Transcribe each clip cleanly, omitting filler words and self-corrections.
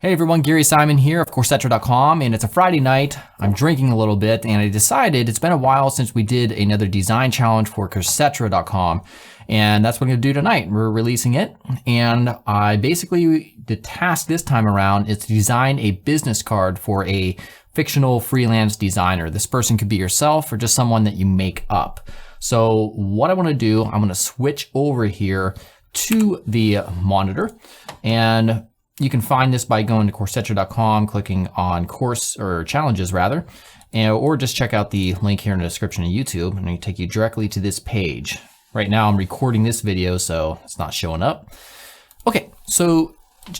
Hey everyone, Gary Simon here of Coursettra.com, and it's a Friday night. I'm drinking a little bit, and I decided it's been a while since we did another design challenge for Coursettra.com, and that's what I'm going to do tonight. We're releasing it, and the task this time around is to design a business card for a fictional freelance designer. This person could be yourself or just someone that you make up. So what I want to do, I'm going to switch over here to the monitor, and you can find this by going to Coursettra.com, clicking on course or challenges rather, or just check out the link here in the description of YouTube, and it'll take you directly to this page. Right now I'm recording this video, so it's not showing up. Okay, so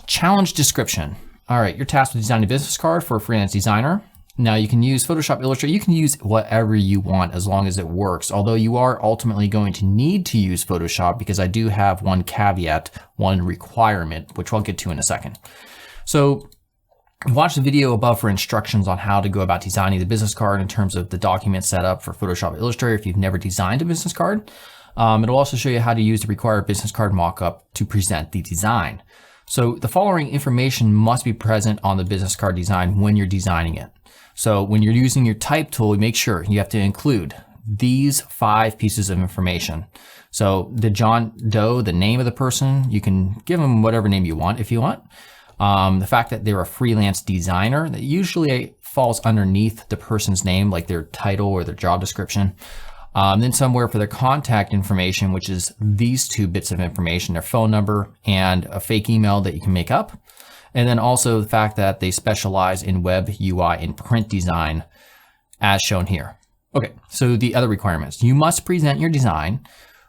challenge description. All right, you're tasked with designing a business card for a freelance designer. Now you can use Photoshop, Illustrator, you can use whatever you want as long as it works, although you are ultimately going to need to use Photoshop because I do have one caveat, one requirement, which I'll get to in a second. So watch the video above for instructions on how to go about designing the business card in terms of the document setup for Photoshop, Illustrator if you've never designed a business card. It'll also show you how to use the required business card mockup to present the design. So the following information must be present on the business card design when you're designing it. So when you're using your type tool, make sure you have to include these 5 pieces of information. So the John Doe, the name of the person, you can give them whatever name you want if you want. The fact that they're a freelance designer, that usually falls underneath the person's name, like their title or their job description. Then somewhere for their contact information, which is these 2 bits of information, their phone number and a fake email that you can make up. And then also the fact that they specialize in web, UI, and print design as shown here. Okay, so the other requirements. You must present your design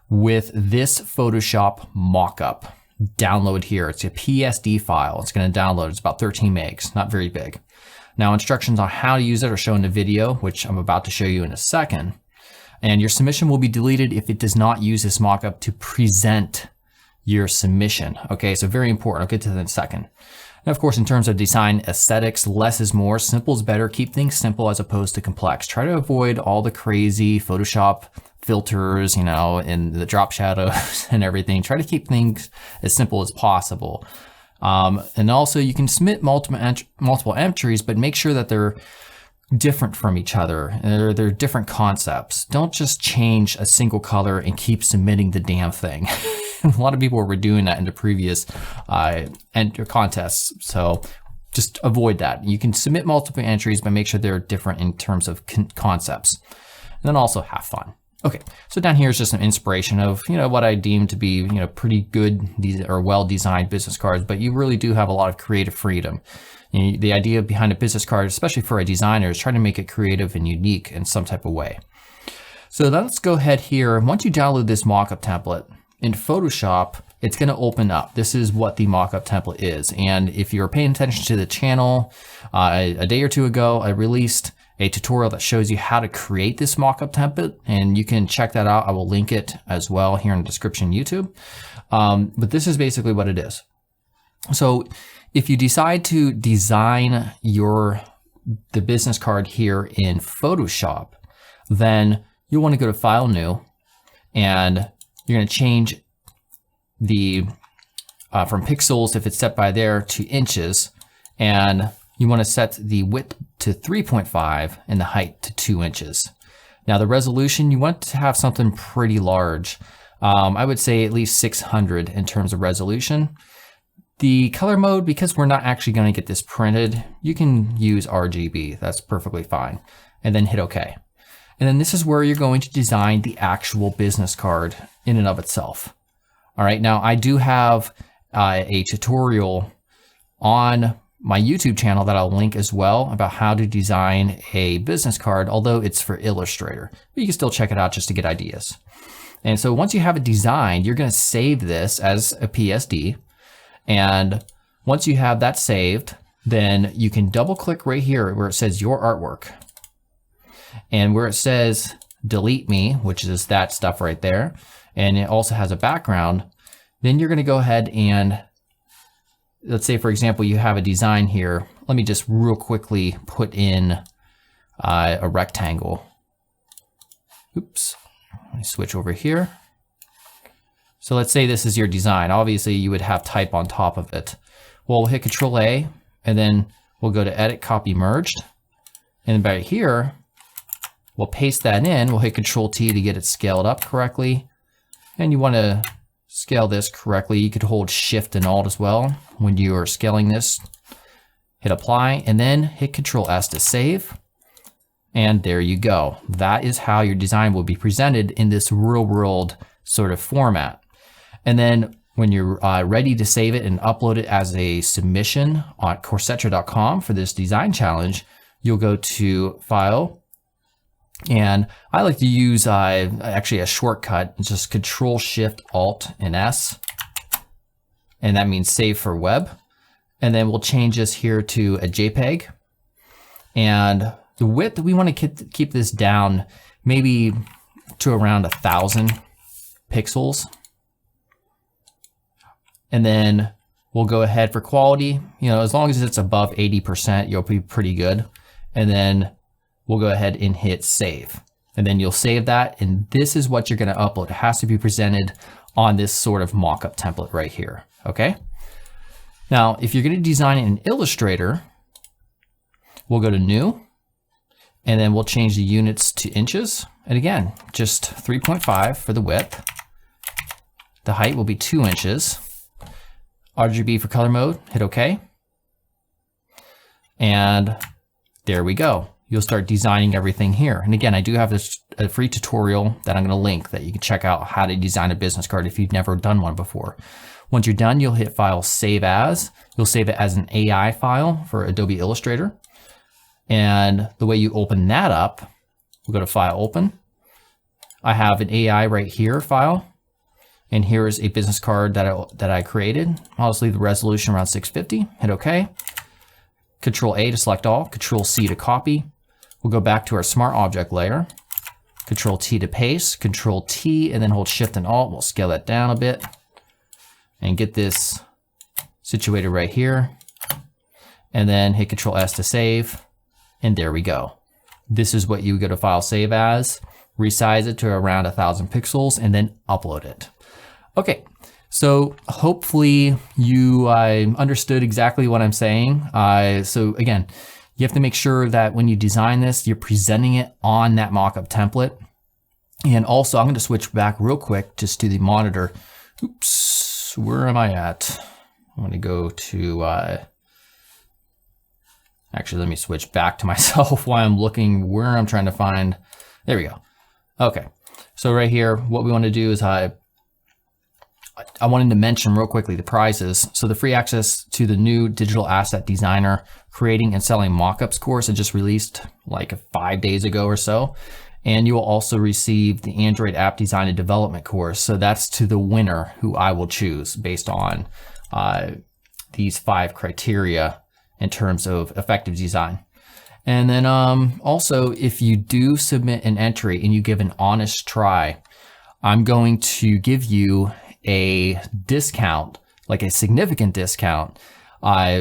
with this Photoshop mockup. Download here. It's a PSD file. It's going to download. It's about 13 megs, not very big. Now instructions on how to use it are shown in the video, which I'm about to show you in a second. And your submission will be deleted if it does not use this mockup to present your submission. Okay, so very important. I'll get to that in a second. Now, of course, in terms of design aesthetics, less is more, simple is better. Keep things simple as opposed to complex. Try to avoid all the crazy Photoshop filters, and the drop shadows and everything. Try to keep things as simple as possible. And also you can submit multiple entries, but make sure that they're different from each other. They're different concepts. Don't just change a single color and keep submitting the damn thing. A lot of people were doing that in the previous contests, so just avoid that. You can submit multiple entries, but make sure they're different in terms of concepts. And then also have fun. Okay, so down here is just some inspiration of what I deem to be pretty good or well-designed business cards, but you really do have a lot of creative freedom. The idea behind a business card, especially for a designer, is trying to make it creative and unique in some type of way. So let's go ahead here. Once you download this mockup template in Photoshop, it's going to open up. This is what the mockup template is. And if you're paying attention to the channel, a day or 2 ago, I released a tutorial that shows you how to create this mockup template, and you can check that out. I will link it as well here in the description YouTube. But this is basically what it is. So if you decide to design the business card here in Photoshop, then you'll want to go to File, New, and you're going to change the from pixels, if it's set by there, to inches, and you want to set the width to 3.5 and the height to 2 inches. Now the resolution, you want to have something pretty large. I would say at least 600 in terms of resolution. The color mode, because we're not actually going to get this printed, you can use RGB. That's perfectly fine. And then hit OK. And then this is where you're going to design the actual business card in and of itself. All right, now I do have a tutorial on my YouTube channel that I'll link as well about how to design a business card, although it's for Illustrator. But you can still check it out just to get ideas. And so once you have it designed, you're going to save this as a PSD. And once you have that saved, then you can double click right here where it says your artwork. And where it says delete me, which is that stuff right there, and it also has a background, then you're going to go ahead and let's say, for example, you have a design here. Let me just real quickly put in a rectangle. Oops, let me switch over here. So let's say this is your design. Obviously you would have type on top of it. Well, we'll hit Control A and then we'll go to edit, copy, merged. And right here, we'll paste that in. We'll hit Control T to get it scaled up correctly. And you want to scale this correctly. You could hold Shift and Alt as well when you are scaling this. Hit apply and then hit Control S to save. And there you go. That is how your design will be presented in this real world sort of format. And then when you're ready to save it and upload it as a submission on Coursetra.com for this design challenge, you'll go to File. And I like to use actually a shortcut, just Control Shift Alt and S. And that means save for web. And then we'll change this here to a JPEG. And the width, we want to keep this down maybe to around 1,000 pixels. And then we'll go ahead for quality. You know, as long as it's above 80%, you'll be pretty good. And then we'll go ahead and hit save. And then you'll save that. And this is what you're going to upload. It has to be presented on this sort of mock-up template right here. Okay. Now, if you're going to design it in Illustrator, we'll go to New. And then we'll change the units to inches. And again, just 3.5 for the width. The height will be 2 inches. RGB for color mode, hit OK. And there we go. You'll start designing everything here. And again, I do have a free tutorial that I'm going to link that you can check out how to design a business card if you've never done one before. Once you're done, you'll hit File, Save As. You'll save it as an AI file for Adobe Illustrator. And the way you open that up, we'll go to File, Open. I have an AI right here file. And here is a business card that I created. I'll just leave the resolution around 650, hit OK. Control A to select all, Control C to copy. We'll go back to our Smart Object layer. Control T to paste, Control T, and then hold Shift and Alt. We'll scale that down a bit and get this situated right here. And then hit Control S to save. And there we go. This is what you go to File, Save As, resize it to around 1,000 pixels, and then upload it. Okay, so hopefully you understood exactly what I'm saying. So again, you have to make sure that when you design this, you're presenting it on that mockup template. And also, I'm going to switch back real quick just to the monitor. Oops, where am I at? I'm going to go to, actually, let me switch back to myself while I'm looking where I'm trying to find. There we go. Okay, so right here, what we want to do is I wanted to mention real quickly the prizes. So the free access to the new Digital Asset Designer Creating and Selling Mockups course I just released like 5 days ago or so. And you will also receive the Android App Design and Development course. So that's to the winner who I will choose based on these 5 criteria in terms of effective design. And then also, if you do submit an entry and you give an honest try, I'm going to give you a discount, like a significant discount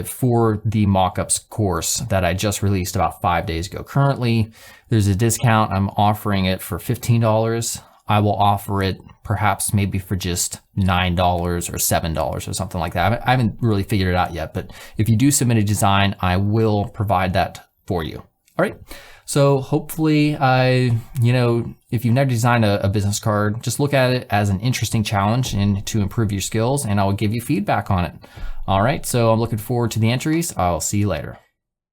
for the Mockups course that I just released about 5 days ago. Currently, there's a discount. I'm offering it for $15. I will offer it perhaps maybe for just $9 or $7 or something like that. I haven't really figured it out yet, but if you do submit a design, I will provide that for you. All right. So hopefully, if you've never designed a business card, just look at it as an interesting challenge and to improve your skills, and I will give you feedback on it. All right. So I'm looking forward to the entries. I'll see you later.